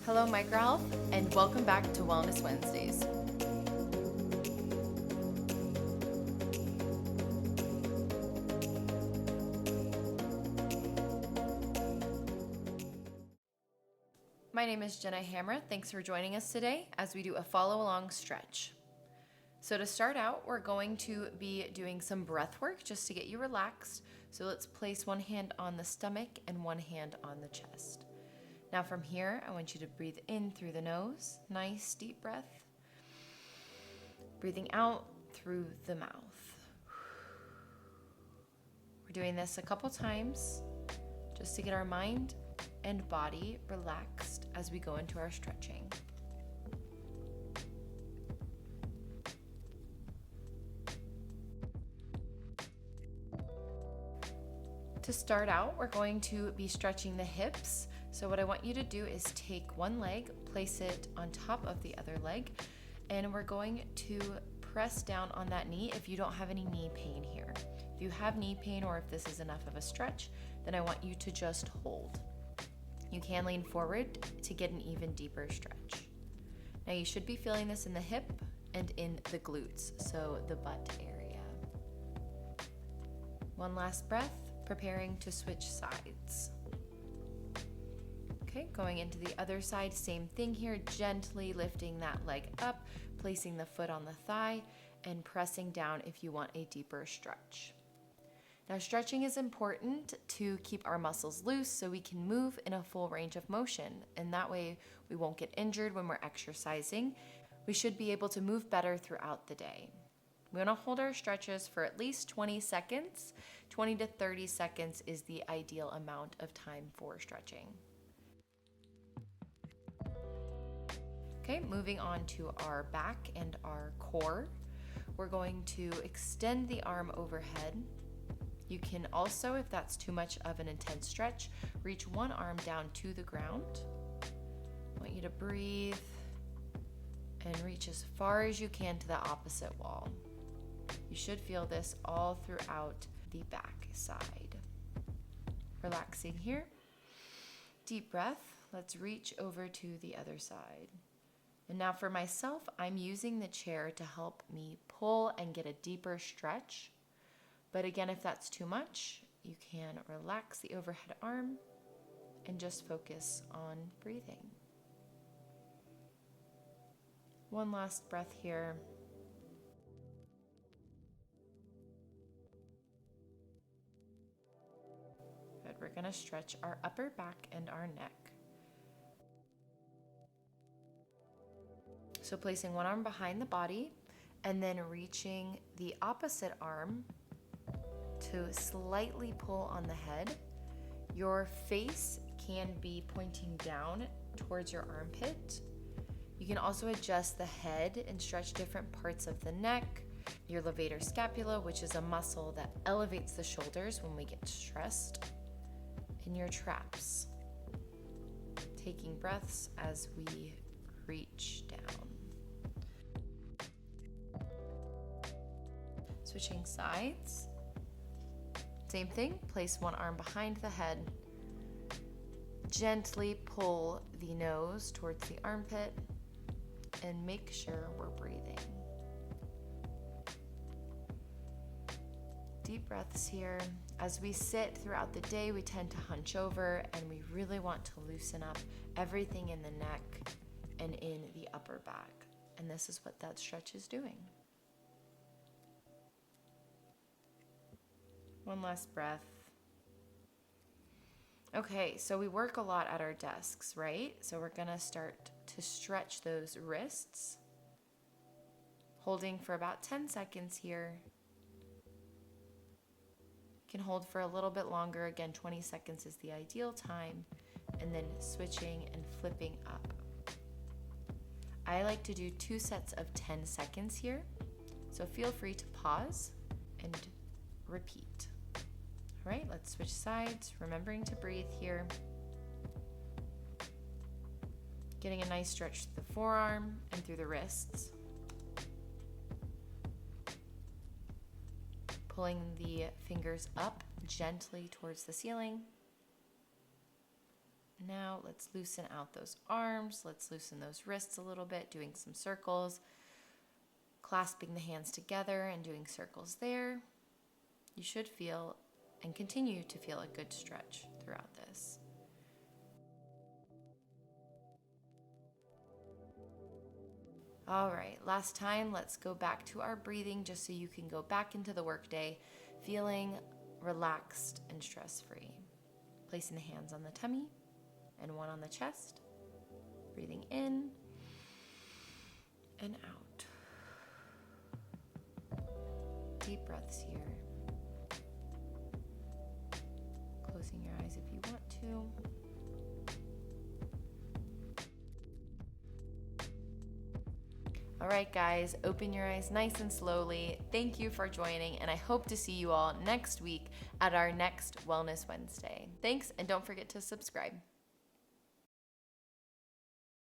Hello, Microhealth, and welcome back to Wellness Wednesdays. My name is Jenna Hammer. Thanks for joining us today as we do a follow-along stretch. So to start out, we're going to be doing some breath work just to get you relaxed. So let's place one hand on the stomach and one hand on the chest. Now from here, I want you to breathe in through the nose. Nice deep breath. Breathing out through the mouth. We're doing this a couple times just to get our mind and body relaxed as we go into our stretching. To start out, we're going to be stretching the hips. So what I want you to do is take one leg, place it on top of the other leg, and we're going to press down on that knee if you don't have any knee pain here. If you have knee pain or if this is enough of a stretch, then I want you to just hold. You can lean forward to get an even deeper stretch. Now you should be feeling this in the hip and in the glutes, so the butt area. One last breath, preparing to switch sides. Okay, going into the other side, same thing here, gently lifting that leg up, placing the foot on the thigh, and pressing down if you want a deeper stretch. Now, stretching is important to keep our muscles loose so we can move in a full range of motion, and that way we won't get injured when we're exercising. We should be able to move better throughout the day. We want to hold our stretches for at least 20 seconds. 20 to 30 seconds is the ideal amount of time for stretching. Okay, moving on to our back and our core. We're going to extend the arm overhead. You can also, if that's too much of an intense stretch, reach one arm down to the ground. I want you to breathe and reach as far as you can to the opposite wall. You should feel this all throughout the back side. Relaxing here. Deep breath. Let's reach over to the other side. And now for myself, I'm using the chair to help me pull and get a deeper stretch. But again, if that's too much, you can relax the overhead arm and just focus on breathing. One last breath here. Good. We're going to stretch our upper back and our neck. So placing one arm behind the body and then reaching the opposite arm to slightly pull on the head. Your face can be pointing down towards your armpit. You can also adjust the head and stretch different parts of the neck, your levator scapula, which is a muscle that elevates the shoulders when we get stressed, and your traps. Taking breaths as we reach down. Switching sides. Same thing, place one arm behind the head. Gently pull the nose towards the armpit and make sure we're breathing. Deep breaths here. As we sit throughout the day, we tend to hunch over and we really want to loosen up everything in the neck and in the upper back. And this is what that stretch is doing. One last breath. Okay, so we work a lot at our desks, right? So we're gonna start to stretch those wrists, holding for about 10 seconds here. You can hold for a little bit longer. Again, 20 seconds is the ideal time, and then switching and flipping up. I like to do 2 sets of 10 seconds here, so feel free to pause and repeat. All right, let's switch sides, remembering to breathe here. Getting a nice stretch through the forearm and through the wrists. Pulling the fingers up gently towards the ceiling. Now let's loosen out those arms. Let's loosen those wrists a little bit, doing some circles, clasping the hands together and doing circles there. You should feel and continue to feel a good stretch throughout this. All right, last time, let's go back to our breathing just so you can go back into the workday feeling relaxed and stress-free. Placing the hands on the tummy and one on the chest. Breathing in and out. Deep breaths here. Closing your eyes if you want to. All right, guys, open your eyes nice and slowly. Thank you for joining, and I hope to see you all next week at our next Wellness Wednesday. Thanks, and don't forget to subscribe.